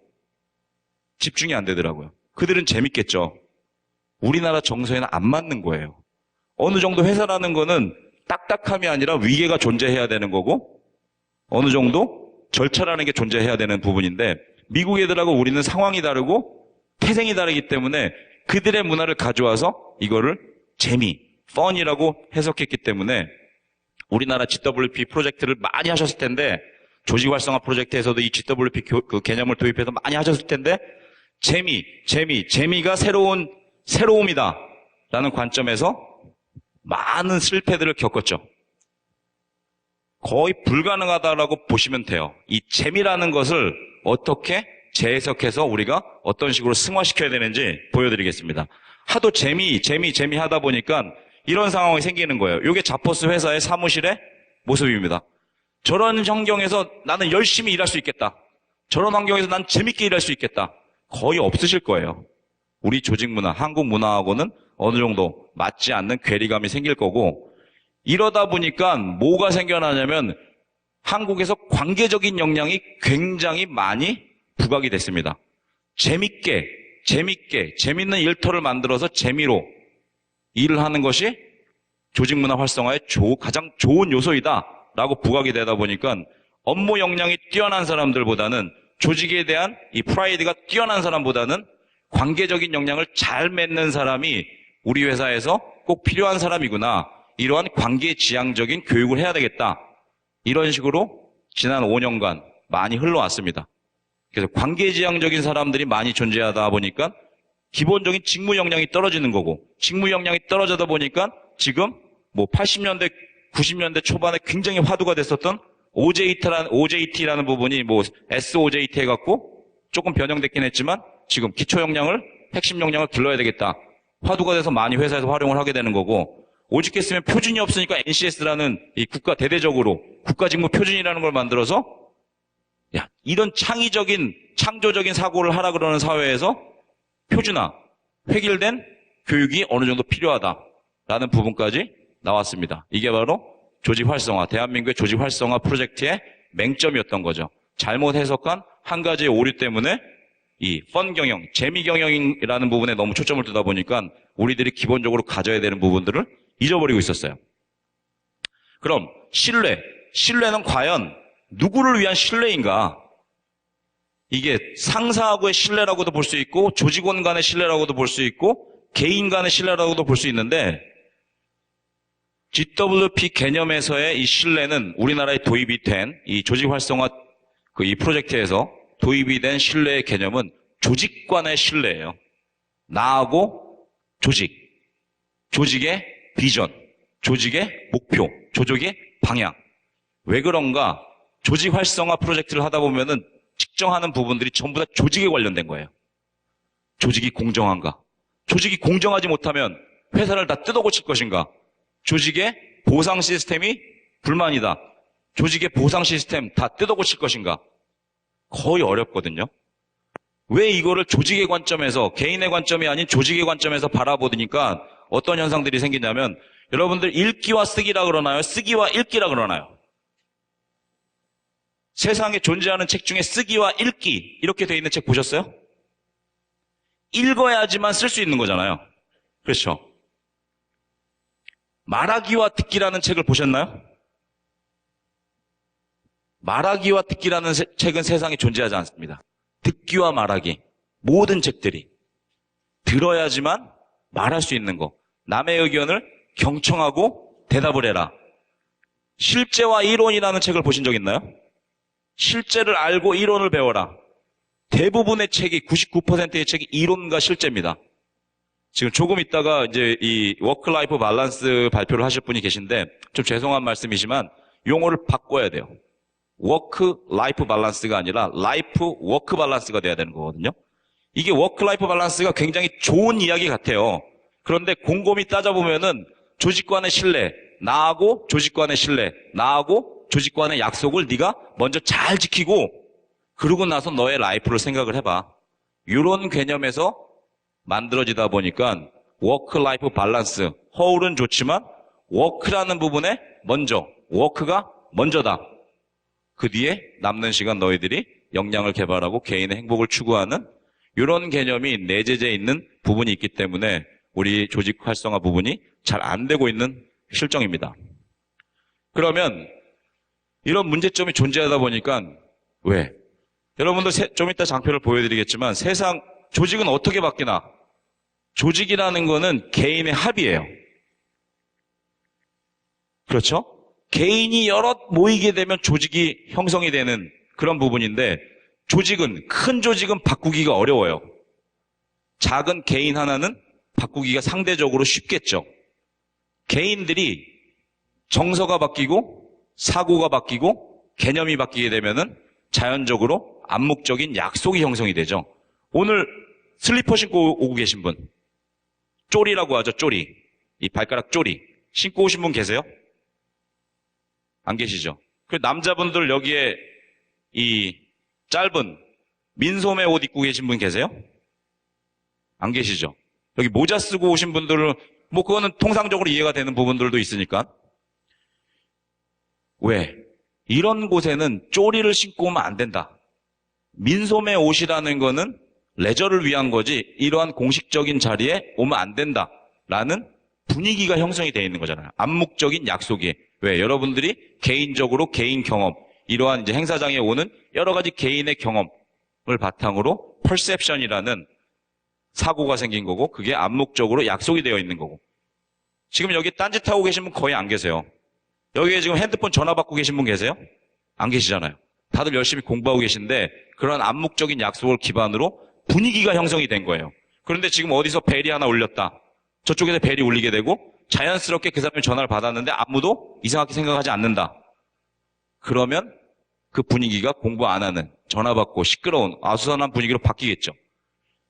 집중이 안 되더라고요. 그들은 재밌겠죠. 우리나라 정서에는 안 맞는 거예요. 어느 정도 회사라는 거는 딱딱함이 아니라 위계가 존재해야 되는 거고 어느 정도 절차라는 게 존재해야 되는 부분인데 미국 애들하고 우리는 상황이 다르고 태생이 다르기 때문에 그들의 문화를 가져와서 이거를 펀이라고 해석했기 때문에 우리나라 GWP 프로젝트를 많이 하셨을 텐데 조직 활성화 프로젝트에서도 이 GWP 그 개념을 도입해서 많이 하셨을 텐데, 재미가 새로움이다. 라는 관점에서 많은 실패들을 겪었죠. 거의 불가능하다라고 보시면 돼요. 이 재미라는 것을 어떻게 재해석해서 우리가 어떤 식으로 승화시켜야 되는지 보여드리겠습니다. 하도 재미 하다 보니까 이런 상황이 생기는 거예요. 이게 자포스 회사의 사무실의 모습입니다. 저런 환경에서 나는 열심히 일할 수 있겠다. 저런 환경에서 난 재밌게 일할 수 있겠다. 거의 없으실 거예요. 우리 조직 문화, 한국 문화하고는 어느 정도 맞지 않는 괴리감이 생길 거고, 이러다 보니까 뭐가 생겨나냐면 한국에서 관계적인 역량이 굉장히 많이 부각이 됐습니다. 재밌는 일터를 만들어서 재미로 일을 하는 것이 조직 문화 활성화의 가장 좋은 요소이다라고 부각이 되다 보니까 업무 역량이 뛰어난 사람들보다는, 조직에 대한 이 프라이드가 뛰어난 사람보다는 관계적인 역량을 잘 맺는 사람이 우리 회사에서 꼭 필요한 사람이구나. 이러한 관계지향적인 교육을 해야 되겠다. 이런 식으로 지난 5년간 많이 흘러왔습니다. 그래서 관계지향적인 사람들이 많이 존재하다 보니까 기본적인 직무 역량이 떨어지는 거고, 직무 역량이 떨어지다 보니까 지금 뭐 80년대, 90년대 초반에 굉장히 화두가 됐었던 OJT라는 부분이 뭐 SOJT 해갖고 조금 변형됐긴 했지만 지금 기초 역량을, 핵심 역량을 길러야 되겠다. 화두가 돼서 많이 회사에서 활용을 하게 되는 거고, 오직 했으면 표준이 없으니까 NCS라는 이 국가대대적으로 국가직무 표준이라는 걸 만들어서, 야, 이런 창조적인 사고를 하라 그러는 사회에서 표준화, 획일된 교육이 어느 정도 필요하다라는 부분까지 나왔습니다. 이게 바로 조직 활성화, 대한민국의 조직 활성화 프로젝트의 맹점이었던 거죠. 잘못 해석한 한 가지의 오류 때문에 이 펀 경영, 재미 경영이라는 부분에 너무 초점을 두다 보니까 우리들이 기본적으로 가져야 되는 부분들을 잊어버리고 있었어요. 그럼 신뢰는 과연 누구를 위한 신뢰인가? 이게 상사하고의 신뢰라고도 볼 수 있고, 조직원 간의 신뢰라고도 볼 수 있고, 개인 간의 신뢰라고도 볼 수 있는데, GWP 개념에서의 이 신뢰는 우리나라에 도입이 된 이 조직 활성화 이 프로젝트에서 도입이 된 신뢰의 개념은 조직 간의 신뢰예요. 나하고 조직의 비전, 조직의 목표, 조직의 방향. 왜 그런가? 조직 활성화 프로젝트를 하다 보면은 측정하는 부분들이 전부 다 조직에 관련된 거예요. 조직이 공정한가? 조직이 공정하지 못하면 회사를 다 뜯어고칠 것인가? 조직의 보상 시스템이 불만이다. 조직의 보상 시스템 다 뜯어고칠 것인가? 거의 어렵거든요. 왜 이거를 조직의 관점에서, 개인의 관점이 아닌 조직의 관점에서 바라보니까 어떤 현상들이 생기냐면, 여러분들 읽기와 쓰기라 그러나요? 쓰기와 읽기라 그러나요? 세상에 존재하는 책 중에 쓰기와 읽기 이렇게 돼 있는 책 보셨어요? 읽어야지만 쓸 수 있는 거잖아요. 그렇죠? 말하기와 듣기라는 책을 보셨나요? 말하기와 듣기라는 책은 세상에 존재하지 않습니다. 듣기와 말하기, 모든 책들이 들어야지만 말할 수 있는 거, 남의 의견을 경청하고 대답을 해라. 실제와 이론이라는 책을 보신 적 있나요? 실제를 알고 이론을 배워라. 대부분의 책이, 99%의 책이 이론과 실제입니다. 지금 조금 있다가 이제 이 워크-라이프 밸런스 발표를 하실 분이 계신데, 좀 죄송한 말씀이지만 용어를 바꿔야 돼요. 워크-라이프 밸런스가 아니라 라이프-워크 밸런스가 돼야 되는 거거든요. 이게 워크-라이프 밸런스가 굉장히 좋은 이야기 같아요. 그런데 곰곰이 따져보면은 조직 간의 신뢰, 나하고 조직 간의 신뢰, 나하고 조직 간의 약속을 네가 먼저 잘 지키고 그러고 나서 너의 라이프를 생각을 해봐. 이런 개념에서 만들어지다 보니까 워크-라이프 밸런스, 허울은 좋지만 워크라는 부분에 먼저, 워크가 먼저다. 그 뒤에 남는 시간 너희들이 역량을 개발하고 개인의 행복을 추구하는 이런 개념이 내재되어 있는 부분이 있기 때문에 우리 조직 활성화 부분이 잘 안 되고 있는 실정입니다. 그러면 이런 문제점이 존재하다 보니까 왜? 여러분들 좀 이따 장표를 보여드리겠지만 세상 조직은 어떻게 바뀌나? 조직이라는 거는 개인의 합이에요. 그렇죠? 개인이 여럿 모이게 되면 조직이 형성이 되는 그런 부분인데 큰 조직은 바꾸기가 어려워요. 작은 개인 하나는 바꾸기가 상대적으로 쉽겠죠. 개인들이 정서가 바뀌고 사고가 바뀌고 개념이 바뀌게 되면은 자연적으로 암묵적인 약속이 형성이 되죠. 오늘 슬리퍼 신고 오고 계신 분, 쪼리라고 하죠, 쪼리. 이 발가락 쪼리. 신고 오신 분 계세요? 안 계시죠? 그 남자분들 여기에 이 짧은 민소매 옷 입고 계신 분 계세요? 안 계시죠? 여기 모자 쓰고 오신 분들은 뭐 그거는 통상적으로 이해가 되는 부분들도 있으니까. 왜? 이런 곳에는 쪼리를 신고 오면 안 된다. 민소매 옷이라는 거는 레저를 위한 거지 이러한 공식적인 자리에 오면 안 된다라는 분위기가 형성이 되어 있는 거잖아요. 암묵적인 약속이. 왜? 여러분들이 개인적으로 개인 경험, 이러한 이제 행사장에 오는 여러 가지 개인의 경험을 바탕으로 퍼셉션이라는 사고가 생긴 거고 그게 암묵적으로 약속이 되어 있는 거고. 지금 여기 딴짓하고 계신 분 거의 안 계세요. 여기에 지금 핸드폰 전화 받고 계신 분 계세요? 안 계시잖아요. 다들 열심히 공부하고 계신데 그런 암묵적인 약속을 기반으로 분위기가 형성이 된 거예요. 그런데 지금 어디서 벨이 하나 울렸다. 저쪽에서 벨이 울리게 되고 자연스럽게 그 사람이 전화를 받았는데 아무도 이상하게 생각하지 않는다. 그러면 그 분위기가 공부 안 하는, 전화 받고 시끄러운 아수선한 분위기로 바뀌겠죠.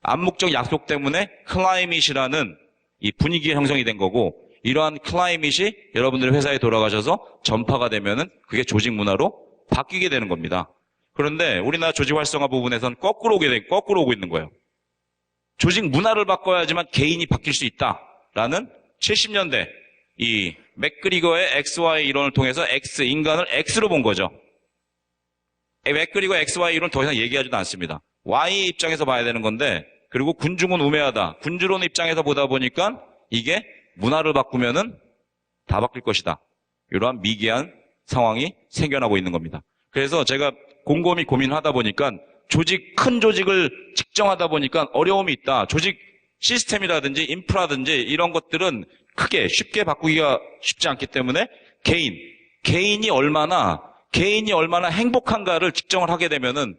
암묵적 약속 때문에 클라이밋이라는 이 분위기가 형성이 된 거고 이러한 클라이밋이 여러분들의 회사에 돌아가셔서 전파가 되면은 그게 조직 문화로 바뀌게 되는 겁니다. 그런데 우리나라 조직 활성화 부분에서는 거꾸로 오고 있는 거예요. 조직 문화를 바꿔야지만 개인이 바뀔 수 있다라는 70년대 이 맥그리거의 XY 이론을 통해서 인간을 X로 본 거죠. 맥그리거 XY 이론 더 이상 얘기하지도 않습니다. Y 입장에서 봐야 되는 건데 그리고 군중은 우매하다. 군주론 입장에서 보다 보니까 이게 문화를 바꾸면은 다 바뀔 것이다. 이러한 미개한 상황이 생겨나고 있는 겁니다. 그래서 제가 곰곰이 고민을 하다 보니까 큰 조직을 측정하다 보니까 어려움이 있다. 조직 시스템이라든지 인프라든지 이런 것들은 쉽게 바꾸기가 쉽지 않기 때문에 개인이 얼마나 행복한가를 측정을 하게 되면은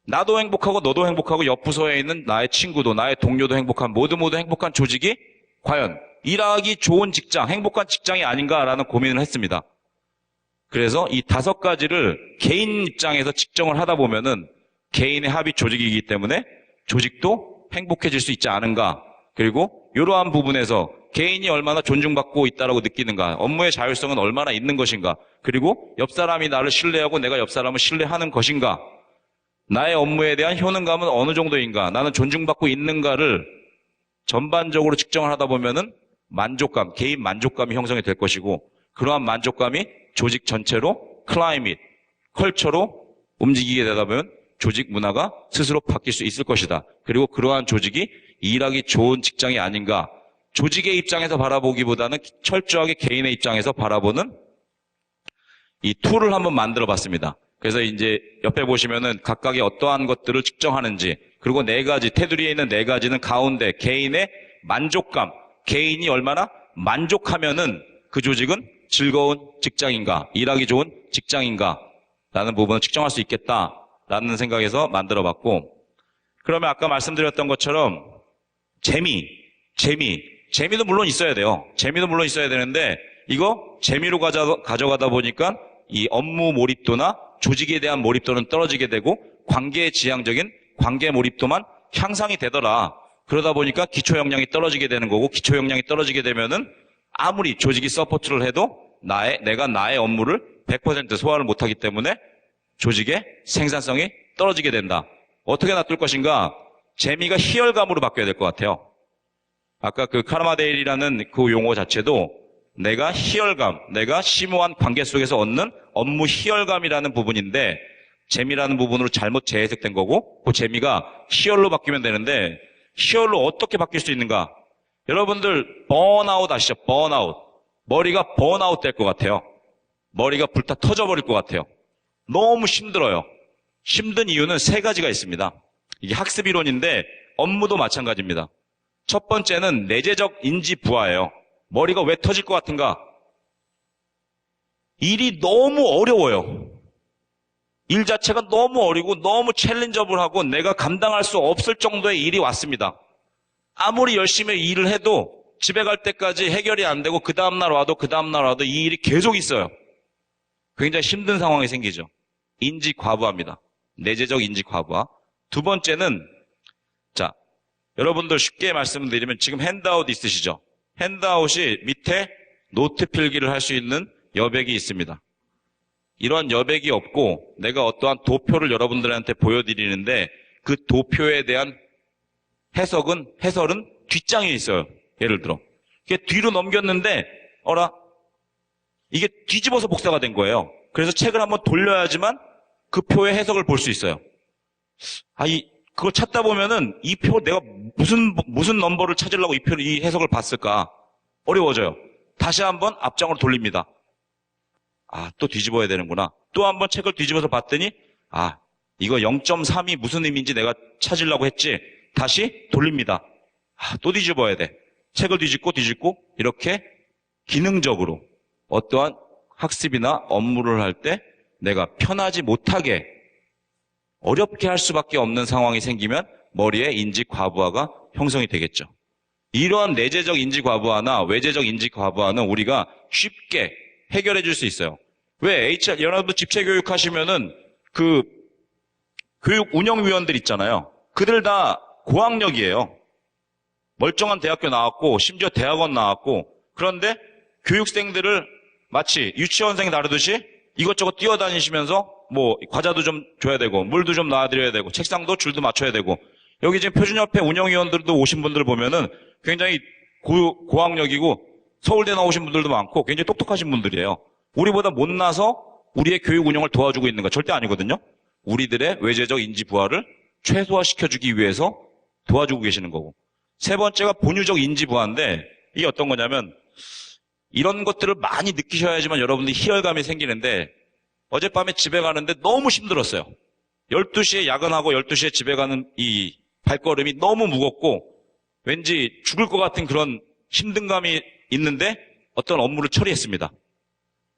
나도 행복하고 너도 행복하고 옆 부서에 있는 나의 친구도 나의 동료도 행복한 모두 행복한 조직이 과연 일하기 좋은 직장, 행복한 직장이 아닌가라는 고민을 했습니다. 그래서 이 5가지를 개인 입장에서 측정을 하다 보면은 개인의 합이 조직이기 때문에 조직도 행복해질 수 있지 않은가. 그리고 이러한 부분에서 개인이 얼마나 존중받고 있다라고 느끼는가. 업무의 자율성은 얼마나 있는 것인가. 그리고 옆 사람이 나를 신뢰하고 내가 옆 사람을 신뢰하는 것인가. 나의 업무에 대한 효능감은 어느 정도인가. 나는 존중받고 있는가를 전반적으로 측정을 하다 보면은 개인 만족감이 형성이 될 것이고 그러한 만족감이 조직 전체로 클라이밋, 컬처로 움직이게 되다 보면 조직 문화가 스스로 바뀔 수 있을 것이다. 그리고 그러한 조직이 일하기 좋은 직장이 아닌가. 조직의 입장에서 바라보기보다는 철저하게 개인의 입장에서 바라보는 이 툴을 한번 만들어 봤습니다. 그래서 이제 옆에 보시면은 각각의 어떠한 것들을 측정하는지 그리고 4가지, 테두리에 있는 4가지는 가운데 개인의 만족감, 개인이 얼마나 만족하면은 그 조직은 즐거운 직장인가, 일하기 좋은 직장인가 라는 부분을 측정할 수 있겠다라는 생각에서 만들어 봤고 그러면 아까 말씀드렸던 것처럼 재미도 물론 있어야 돼요. 재미도 물론 있어야 되는데 이거 재미로 가져가다 보니까 이 업무 몰입도나 조직에 대한 몰입도는 떨어지게 되고 관계지향적인 관계 몰입도만 향상이 되더라. 그러다 보니까 기초 역량이 떨어지게 되는 거고 기초 역량이 떨어지게 되면은 아무리 조직이 서포트를 해도 내가 나의 업무를 100% 소화를 못하기 때문에 조직의 생산성이 떨어지게 된다. 어떻게 놔둘 것인가? 재미가 희열감으로 바뀌어야 될 것 같아요. 아까 그 카르마데일이라는 그 용어 자체도 내가 심오한 관계 속에서 얻는 업무 희열감이라는 부분인데 재미라는 부분으로 잘못 재해석된 거고 그 재미가 희열로 바뀌면 되는데 희열로 어떻게 바뀔 수 있는가? 여러분들 번아웃 아시죠? 번아웃. 머리가 번아웃 될 것 같아요. 머리가 불타 터져버릴 것 같아요. 너무 힘들어요. 힘든 이유는 3가지가 있습니다. 이게 학습이론인데 업무도 마찬가지입니다. 첫 번째는 내재적 인지 부하예요. 머리가 왜 터질 것 같은가? 일이 너무 어려워요. 일 자체가 너무 어리고 너무 챌린저블하고 내가 감당할 수 없을 정도의 일이 왔습니다. 아무리 열심히 일을 해도 집에 갈 때까지 해결이 안 되고 그 다음날 와도 이 일이 계속 있어요. 굉장히 힘든 상황이 생기죠. 인지 과부하입니다. 내재적 인지 과부하. 두 번째는 자, 여러분들 쉽게 말씀드리면 지금 핸드아웃 있으시죠? 핸드아웃이 밑에 노트 필기를 할 수 있는 여백이 있습니다. 이런 여백이 없고 내가 어떠한 도표를 여러분들한테 보여드리는데 그 도표에 대한 해설은 뒷장에 있어요. 예를 들어 이게 뒤로 넘겼는데 이게 뒤집어서 복사가 된 거예요. 그래서 책을 한번 돌려야지만 그 표의 해석을 볼 수 있어요. 그걸 찾다 보면은 이 표 내가 무슨 넘버를 찾으려고 이 해석을 봤을까? 어려워져요. 다시 한번 앞장으로 돌립니다. 또 뒤집어야 되는구나. 또 한번 책을 뒤집어서 봤더니 이거 0.3이 무슨 의미인지 내가 찾으려고 했지. 다시 돌립니다. 또 뒤집어야 돼. 책을 뒤집고 이렇게 기능적으로 어떠한 학습이나 업무를 할 때 내가 편하지 못하게 어렵게 할 수밖에 없는 상황이 생기면 머리에 인지 과부하가 형성이 되겠죠. 이러한 내재적 인지 과부하나 외재적 인지 과부하는 우리가 쉽게 해결해 줄 수 있어요. 왜 여러분도 집체 교육 하시면은 그 교육 운영위원들 있잖아요. 그들 다 고학력이에요. 멀쩡한 대학교 나왔고 심지어 대학원 나왔고 그런데 교육생들을 마치 유치원생 다루듯이 이것저것 뛰어다니시면서 과자도 좀 줘야 되고 물도 좀 놔드려야 되고 책상도 줄도 맞춰야 되고 여기 지금 표준협회 운영위원들도 오신 분들 보면은 굉장히 고학력이고 서울대 나오신 분들도 많고 굉장히 똑똑하신 분들이에요. 우리보다 못나서 우리의 교육 운영을 도와주고 있는 거 절대 아니거든요. 우리들의 외재적 인지 부하를 최소화시켜주기 위해서 도와주고 계시는 거고. 세 번째가 본유적 인지 부하인데 이게 어떤 거냐면 이런 것들을 많이 느끼셔야지만 여러분들이 희열감이 생기는데 어젯밤에 집에 가는데 너무 힘들었어요. 12시에 야근하고 12시에 집에 가는 이 발걸음이 너무 무겁고 왠지 죽을 것 같은 그런 힘든감이 있는데 어떤 업무를 처리했습니다.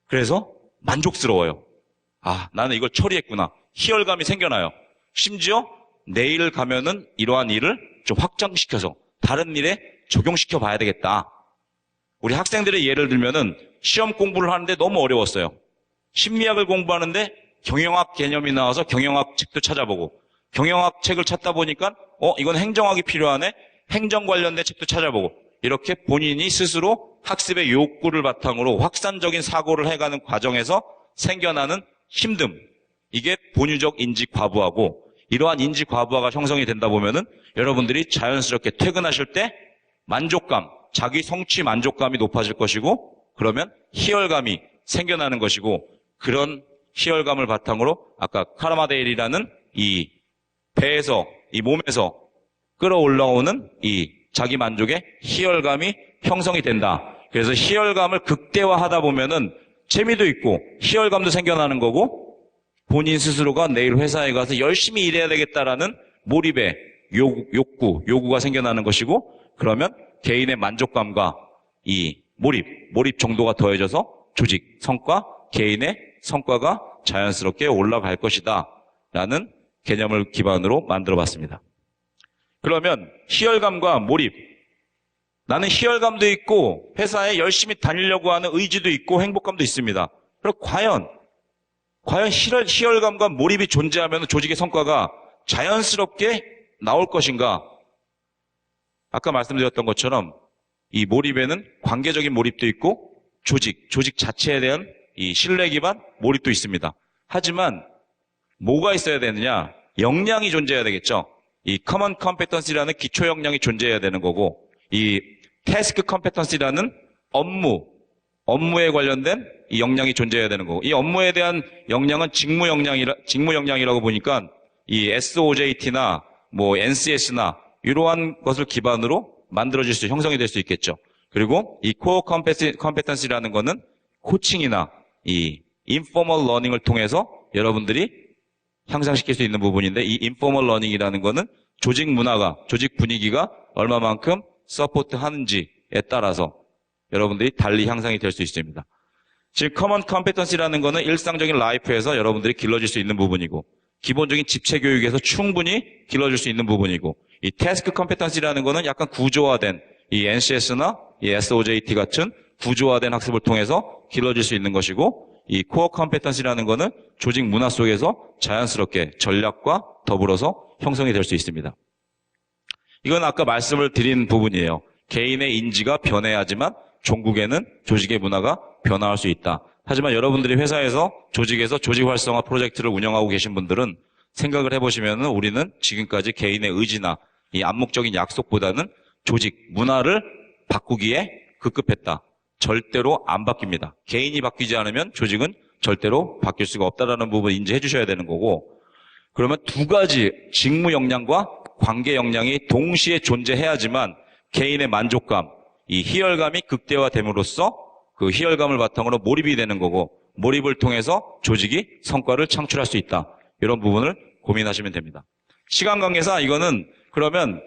그래서 만족스러워요. 나는 이걸 처리했구나. 희열감이 생겨나요. 심지어 내일 가면은 이러한 일을 좀 확장시켜서 다른 일에 적용시켜 봐야 되겠다. 우리 학생들의 예를 들면은 시험 공부를 하는데 너무 어려웠어요. 심리학을 공부하는데 경영학 개념이 나와서 경영학 책도 찾아보고 경영학 책을 찾다 보니까 이건 행정학이 필요하네. 행정 관련된 책도 찾아보고 이렇게 본인이 스스로 학습의 욕구를 바탕으로 확산적인 사고를 해가는 과정에서 생겨나는 힘듦. 이게 본유적 인지 과부하고 이러한 인지 과부하가 형성이 된다 보면은 여러분들이 자연스럽게 퇴근하실 때 만족감, 자기 성취 만족감이 높아질 것이고 그러면 희열감이 생겨나는 것이고 그런 희열감을 바탕으로 아까 카라마데일이라는 이 배에서 이 몸에서 끌어올라오는 이 자기 만족의 희열감이 형성이 된다. 그래서 희열감을 극대화하다 보면은 재미도 있고 희열감도 생겨나는 거고 본인 스스로가 내일 회사에 가서 열심히 일해야 되겠다라는 몰입의 요구가 생겨나는 것이고 그러면 개인의 만족감과 이 몰입 정도가 더해져서 조직 성과, 개인의 성과가 자연스럽게 올라갈 것이다 라는 개념을 기반으로 만들어 봤습니다. 그러면 희열감과 몰입, 나는 희열감도 있고 회사에 열심히 다니려고 하는 의지도 있고 행복감도 있습니다. 그럼 과연 희열감과 몰입이 존재하면 조직의 성과가 자연스럽게 나올 것인가? 아까 말씀드렸던 것처럼 이 몰입에는 관계적인 몰입도 있고 조직 자체에 대한 이 신뢰 기반 몰입도 있습니다. 하지만 뭐가 있어야 되느냐? 역량이 존재해야 되겠죠. 이 커먼 컴petency라는 기초 역량이 존재해야 되는 거고 이 태스크 컴petency라는 업무에 관련된 이 역량이 존재해야 되는 거고 이 업무에 대한 역량은 직무 역량이라고 보니까 이 SOJT나 NCS나 이러한 것을 기반으로 만들어질 수 형성이 될 수 있겠죠. 그리고 이 코어 컴petency라는 거는 코칭이나 이 인포멀 러닝을 통해서 여러분들이 향상시킬 수 있는 부분인데 이 인포멀 러닝이라는 거는 조직 문화가 조직 분위기가 얼마만큼 서포트 하는지에 따라서 여러분들이 달리 향상이 될 수 있습니다. 지금 커먼 컴피턴시라는 거는 일상적인 라이프에서 여러분들이 길러질 수 있는 부분이고, 기본적인 집체 교육에서 충분히 길러질 수 있는 부분이고, 이 태스크 컴피턴시라는 거는 약간 구조화된 이 NCS나 이 SOJT 같은 구조화된 학습을 통해서 길러질 수 있는 것이고, 이 코어 컴피턴시라는 거는 조직 문화 속에서 자연스럽게 전략과 더불어서 형성이 될 수 있습니다. 이건 아까 말씀을 드린 부분이에요. 개인의 인지가 변해야지만 종국에는 조직의 문화가 변화할 수 있다. 하지만 여러분들이 회사에서 조직에서 조직 활성화 프로젝트를 운영하고 계신 분들은 생각을 해보시면 우리는 지금까지 개인의 의지나 이 암묵적인 약속보다는 조직 문화를 바꾸기에 급급했다. 절대로 안 바뀝니다. 개인이 바뀌지 않으면 조직은 절대로 바뀔 수가 없다라는 부분 인지해 주셔야 되는 거고, 그러면 두 가지 직무 역량과 관계 역량이 동시에 존재해야지만 개인의 만족감, 이 희열감이 극대화됨으로써 그 희열감을 바탕으로 몰입이 되는 거고, 몰입을 통해서 조직이 성과를 창출할 수 있다. 이런 부분을 고민하시면 됩니다. 시간 관계상 이거는 그러면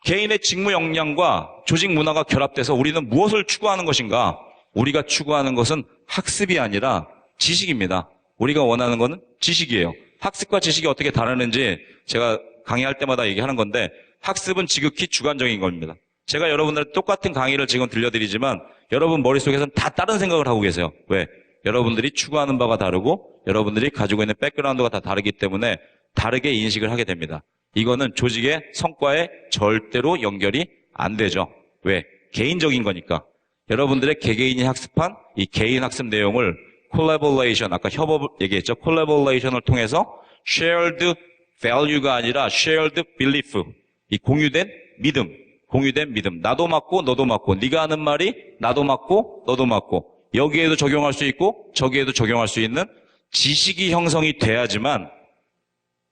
개인의 직무 역량과 조직 문화가 결합돼서 우리는 무엇을 추구하는 것인가? 우리가 추구하는 것은 학습이 아니라 지식입니다. 우리가 원하는 것은 지식이에요. 학습과 지식이 어떻게 다르는지 제가 강의할 때마다 얘기하는 건데, 학습은 지극히 주관적인 겁니다. 제가 여러분들한테 똑같은 강의를 지금 들려드리지만 여러분 머릿속에서는 다 다른 생각을 하고 계세요. 왜? 여러분들이 추구하는 바가 다르고 여러분들이 가지고 있는 백그라운드가 다 다르기 때문에 다르게 인식을 하게 됩니다. 이거는 조직의 성과에 절대로 연결이 안 되죠. 왜? 개인적인 거니까. 여러분들의 개개인이 학습한 이 개인 학습 내용을 콜라보레이션, 아까 협업을 얘기했죠. 콜라보레이션을 통해서 shared value가 아니라 shared belief, 이 공유된 믿음, 공유된 믿음. 나도 맞고 너도 맞고, 네가 하는 말이 나도 맞고 너도 맞고, 여기에도 적용할 수 있고 저기에도 적용할 수 있는 지식이 형성이 돼야지만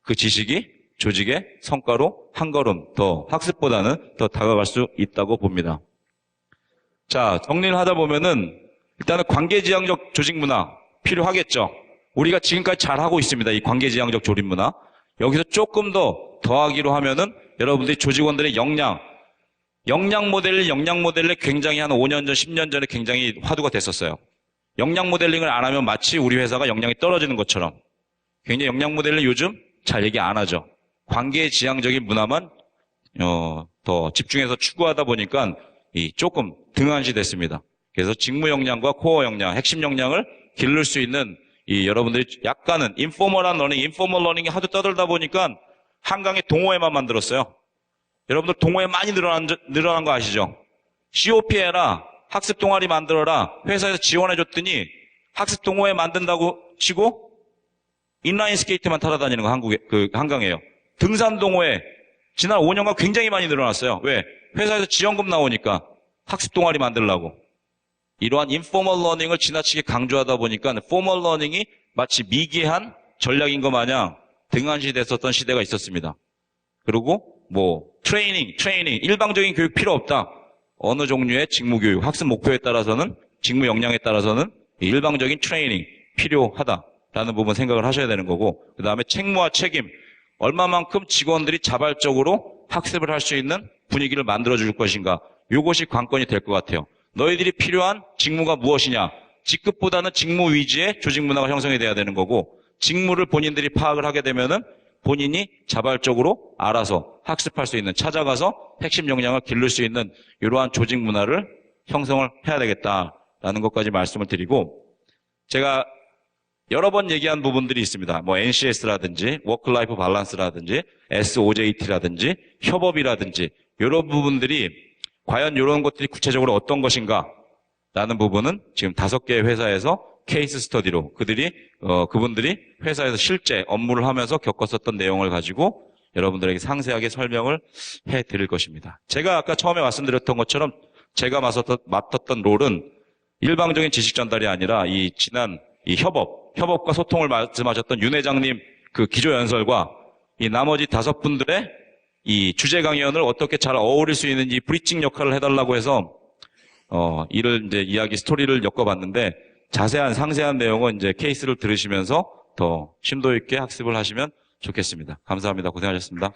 그 지식이 조직의 성과로 한 걸음 더, 학습보다는 더 다가갈 수 있다고 봅니다. 자, 정리를 하다 보면은 일단은 관계지향적 조직 문화 필요하겠죠. 우리가 지금까지 잘하고 있습니다. 이 관계지향적 조직 문화. 여기서 조금 더 더하기로 하면은 여러분들이 조직원들의 역량 모델을 굉장히 한 5년 전, 10년 전에 굉장히 화두가 됐었어요. 역량 모델링을 안 하면 마치 우리 회사가 역량이 떨어지는 것처럼. 굉장히 역량 모델을 요즘 잘 얘기 안 하죠. 관계지향적인 문화만 더 집중해서 추구하다 보니까 조금 등한시 됐습니다. 그래서 직무 역량과 코어 역량, 핵심 역량을 기를 수 있는 이 여러분들이 약간은 인포멀한 러닝, 인포멀 러닝이 하도 떠들다 보니까 한강에 동호회만 만들었어요. 여러분들 동호회 많이 늘어난 거 아시죠? COP 해라, 학습 동아리 만들어라, 회사에서 지원해줬더니 학습 동호회 만든다고 치고 인라인 스케이트만 타러 다니는 거 한강에요. 등산 동호회 지난 5년간 굉장히 많이 늘어났어요. 왜? 회사에서 지원금 나오니까 학습 동아리 만들려고. 이러한 인포멀 러닝을 지나치게 강조하다 보니까 포멀 러닝이 마치 미개한 전략인 것 마냥 등한시 됐었던 시대가 있었습니다. 그리고 트레이닝, 일방적인 교육 필요 없다. 어느 종류의 직무 교육, 학습 목표에 따라서는, 직무 역량에 따라서는 일방적인 트레이닝 필요하다라는 부분 생각을 하셔야 되는 거고, 그 다음에 책무와 책임, 얼마만큼 직원들이 자발적으로 학습을 할 수 있는 분위기를 만들어줄 것인가, 이것이 관건이 될 것 같아요. 너희들이 필요한 직무가 무엇이냐, 직급보다는 직무 위주의 조직 문화가 형성이 돼야 되는 거고, 직무를 본인들이 파악을 하게 되면은 본인이 자발적으로 알아서 학습할 수 있는, 찾아가서 핵심 역량을 기를 수 있는 이러한 조직 문화를 형성을 해야 되겠다라는 것까지 말씀을 드리고, 제가 여러 번 얘기한 부분들이 있습니다. NCS라든지 워크라이프 밸런스라든지 SOJT라든지 협업이라든지 이런 부분들이 과연 이런 것들이 구체적으로 어떤 것인가 라는 부분은 지금 5개의 회사에서 케이스 스터디로 그분들이 회사에서 실제 업무를 하면서 겪었었던 내용을 가지고 여러분들에게 상세하게 설명을 해드릴 것입니다. 제가 아까 처음에 말씀드렸던 것처럼 제가 맡았던 롤은 일방적인 지식 전달이 아니라 이 협업과 소통을 말씀하셨던 윤 회장님 그 기조 연설과 이 나머지 5분들의 이 주제 강연을 어떻게 잘 어울릴 수 있는지 브리칭 역할을 해달라고 해서 이를 이제 스토리를 엮어봤는데, 자세한 상세한 내용은 이제 케이스를 들으시면서 더 심도 있게 학습을 하시면 좋겠습니다. 감사합니다. 고생하셨습니다.